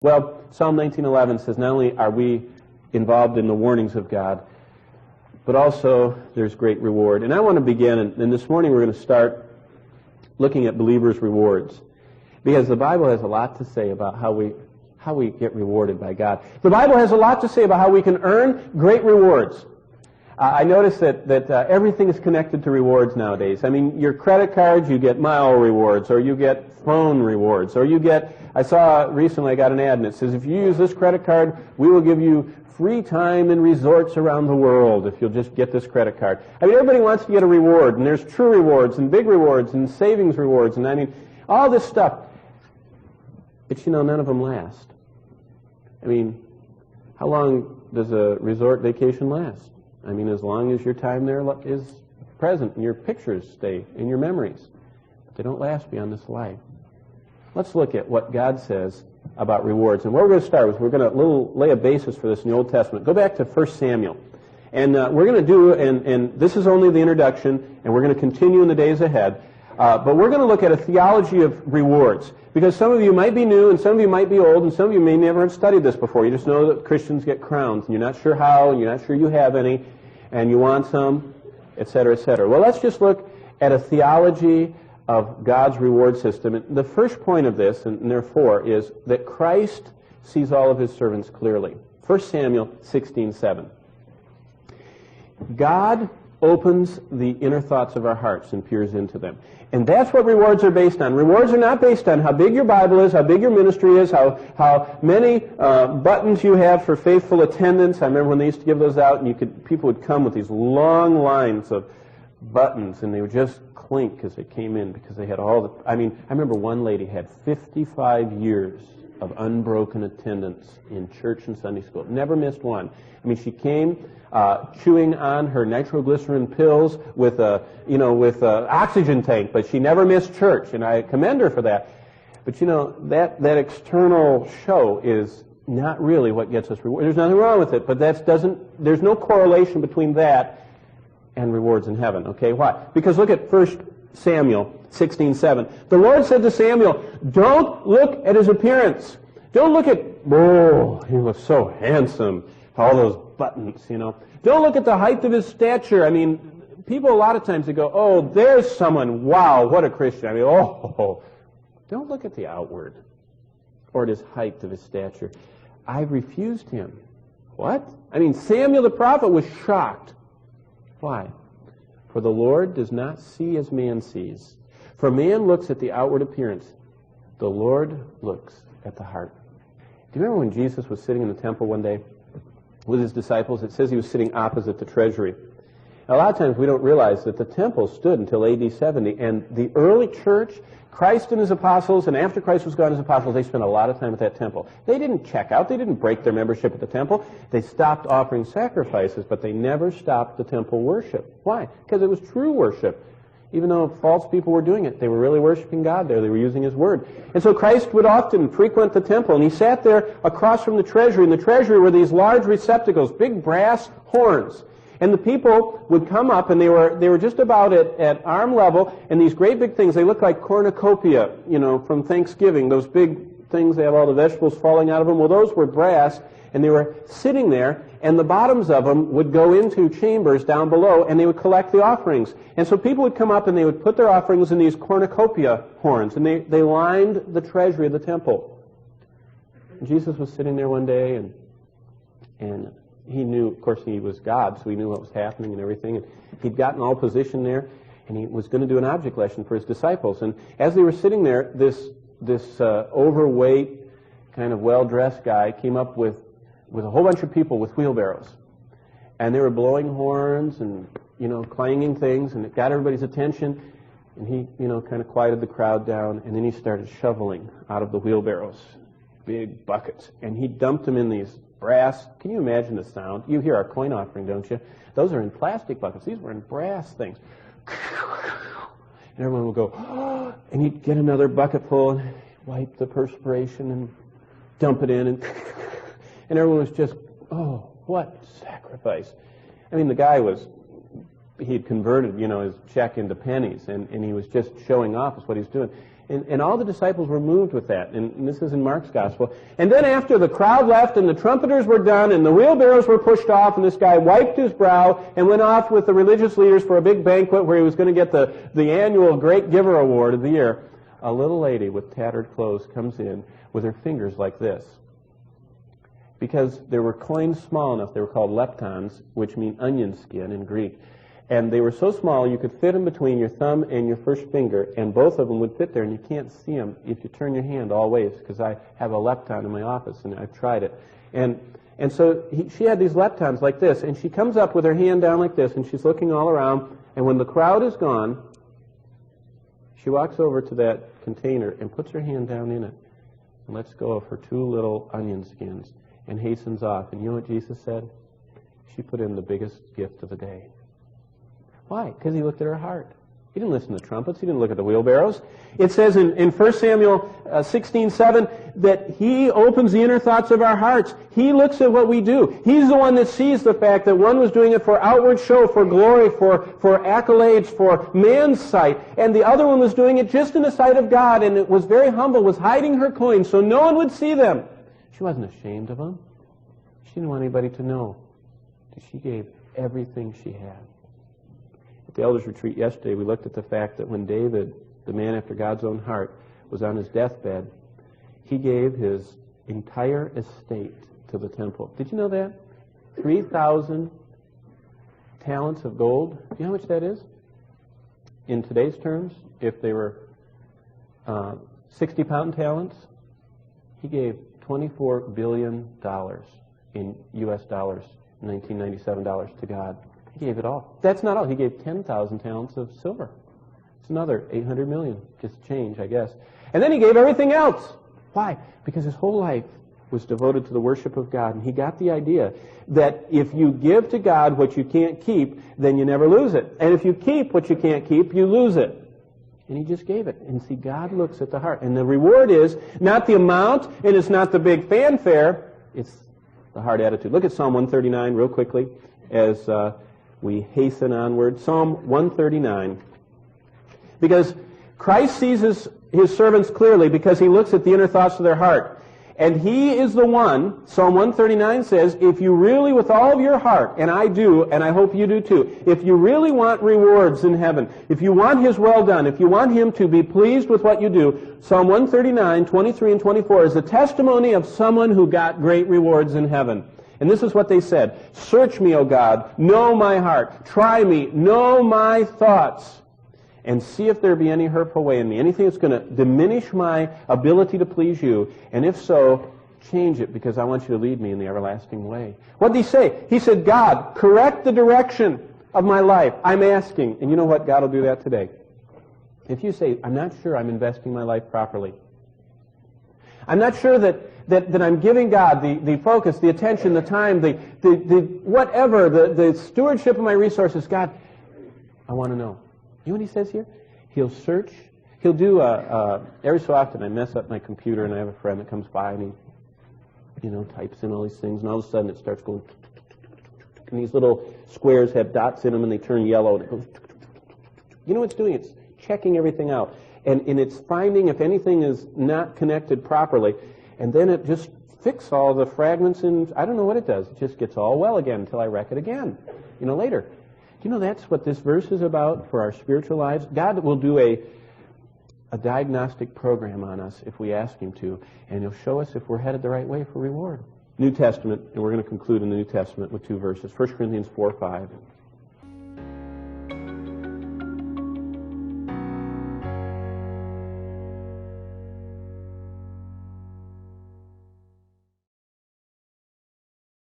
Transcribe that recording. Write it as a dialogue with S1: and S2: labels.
S1: Well, Psalm 19:11 says not only are we involved in the warnings of God, but also there's great reward. And I want to begin, and this morning we're going to start looking at believers' rewards, because the Bible has a lot to say about how we get rewarded by God. The Bible has a lot to say about how we can earn great rewards. I notice that everything is connected to rewards nowadays. I mean, your credit cards, you get mile rewards, or you get phone rewards, or you get, I saw recently, I got an ad, and it says, if you use this credit card, we will give you free time in resorts around the world if you'll just get this credit card. I mean, everybody wants to get a reward, and there's true rewards, and big rewards, and savings rewards, and I mean, all this stuff. But you know, none of them last. I mean, how long does a resort vacation last? I mean, as long as your time there is present and your pictures stay in your memories. But they don't last beyond this life. Let's look at what God says about rewards. And what we're going to start with, we're going to lay a basis for this in the Old Testament. Go back to 1 Samuel. And we're going to do, and this is only the introduction, and we're going to continue in the days ahead. But we're going to look at a theology of rewards. Because some of you might be new, and some of you might be old, and some of you may never have studied this before. You just know that Christians get crowns, and you're not sure how, and you're not sure you have any, and you want some, etc., etc. Well, let's just look at a theology of God's reward system. And the first point of this, and there are four, is that Christ sees all of his servants clearly. 1 Samuel 16:7. God opens the inner thoughts of our hearts and peers into them. And that's what rewards are based on. Rewards are not based on how big your Bible is, how big your ministry is, how many buttons you have for faithful attendance. I remember when they used to give those out, and people would come with these long lines of buttons, and they would just clink as they came in because they had all the... I mean, I remember one lady had 55 years of unbroken attendance in church and Sunday school. Never missed one. I mean, she came chewing on her nitroglycerin pills with a oxygen tank, but she never missed church, and I commend her for that. But you know, that external show is not really what gets us reward. There's nothing wrong with it, but there's no correlation between that and rewards in heaven. Okay, why? Because look at 1 Samuel 16:7. The Lord said to Samuel, don't look at his appearance. Don't look at, oh, he was so handsome. All those buttons, you know. Don't look at the height of his stature. I mean, people a lot of times they go, oh, there's someone, wow, what a Christian. I mean, oh, don't look at the outward or at his height of his stature. I refused him. What? I mean, Samuel the prophet was shocked. Why? For the Lord does not see as man sees. For man looks at the outward appearance. The Lord looks at the heart. Do you remember when Jesus was sitting in the temple one day with his disciples? It says he was sitting opposite the treasury. Now, a lot of times we don't realize that the temple stood until AD 70, and the early church, Christ and his apostles, and after Christ was gone, his apostles, they spent a lot of time at that temple. They didn't check out. They didn't break their membership at the temple. They stopped offering sacrifices, but they never stopped the temple worship. Why? Because it was true worship. Even though false people were doing it, they were really worshiping God there. They were using his word. And so Christ would often frequent the temple, and he sat there across from the treasury. In the treasury were these large receptacles, big brass horns. And the people would come up, and they were just about at arm level, and these great big things, they look like cornucopia, you know, from Thanksgiving, those big things, they have all the vegetables falling out of them. Well, those were brass, and they were sitting there, and the bottoms of them would go into chambers down below, and they would collect the offerings. And so people would come up, and they would put their offerings in these cornucopia horns, and they lined the treasury of the temple. And Jesus was sitting there one day, and he knew, of course, he was God, so he knew what was happening and everything. And he'd gotten all positioned there, and he was going to do an object lesson for his disciples. And as they were sitting there, this overweight, kind of well-dressed guy came up with a whole bunch of people with wheelbarrows. And they were blowing horns and, you know, clanging things, and it got everybody's attention. And he, you know, kind of quieted the crowd down, and then he started shoveling out of the wheelbarrows, big buckets. And he dumped them in these brass. Can you imagine the sound? You hear our coin offering, don't you? Those are in plastic buckets. These were in brass things. And everyone would go, oh, and he'd get another bucket full and wipe the perspiration and dump it in, and everyone was just, oh, what sacrifice. I mean, the guy was he'd converted, his check into pennies, and he was just showing off is what he's doing. And all the disciples were moved with that, and this is in Mark's gospel. And then after the crowd left and the trumpeters were done and the wheelbarrows were pushed off, and this guy wiped his brow and went off with the religious leaders for a big banquet where he was going to get the annual Great Giver Award of the year, a little lady with tattered clothes comes in with her fingers like this. Because there were coins small enough, they were called leptons, which mean onion skin in Greek. And they were so small you could fit them between your thumb and your first finger, and both of them would fit there, and you can't see them if you turn your hand all ways, because I have a lepton in my office, and I've tried it. And so she had these leptons like this, and she comes up with her hand down like this, and she's looking all around, and when the crowd is gone, she walks over to that container and puts her hand down in it, and lets go of her two little onion skins, and hastens off. And you know what Jesus said? She put in the biggest gift of the day. Why? Because he looked at her heart. He didn't listen to trumpets. He didn't look at the wheelbarrows. It says in 1 Samuel 16:7 that he opens the inner thoughts of our hearts. He looks at what we do. He's the one that sees the fact that one was doing it for outward show, for glory, for accolades, for man's sight, and the other one was doing it just in the sight of God, and it was very humble, was hiding her coins so no one would see them. She wasn't ashamed of them. She didn't want anybody to know. She gave everything she had. At the elders' retreat yesterday, we looked at the fact that when David, the man after God's own heart, was on his deathbed, he gave his entire estate to the temple. Did you know that? 3,000 talents of gold. Do you know how much that is? In today's terms, if they were 60-pound talents, he gave $24 billion in U.S. dollars, 1997 dollars, to God. He gave it all. That's not all. He gave 10,000 talents of silver. It's another 800 million, just change, I guess. And then he gave everything else. Why? Because his whole life was devoted to the worship of God. And he got the idea that if you give to God what you can't keep, then you never lose it. And if you keep what you can't keep, you lose it. And he just gave it. And see, God looks at the heart. And the reward is not the amount, and it's not the big fanfare. It's the heart attitude. Look at Psalm 139 real quickly as we hasten onward. Psalm 139. Because Christ sees his servants clearly because he looks at the inner thoughts of their heart. And he is the one, Psalm 139 says, if you really with all of your heart, and I do, and I hope you do too, if you really want rewards in heaven, if you want his well done, if you want him to be pleased with what you do, Psalm 139, 23 and 24 is the testimony of someone who got great rewards in heaven. And this is what they said: search me, O God, know my heart, try me, know my thoughts, and see if there be any hurtful way in me, anything that's going to diminish my ability to please you, and if so, change it, because I want you to lead me in the everlasting way. What did he say? He said, God, correct the direction of my life. I'm asking. And you know what? God will do that today. If you say, I'm not sure I'm investing my life properly, I'm not sure that I'm giving God the focus, the attention, the time, the whatever, the stewardship of my resources, God, I want to know. You know what he says here? He'll search. He'll do every so often I mess up my computer, and I have a friend that comes by and he, types in all these things, and all of a sudden it starts going, and these little squares have dots in them, and they turn yellow, and it goes. You know what it's doing? It's checking everything out, and it's finding if anything is not connected properly, and then it just fixes all the fragments, and I don't know what it does. It just gets all well again until I wreck it again, later. Do you know that's what this verse is about for our spiritual lives? God will do a diagnostic program on us if we ask him to, and he'll show us if we're headed the right way for reward. New Testament, and we're going to conclude in the New Testament with two verses. 1 Corinthians 4:5.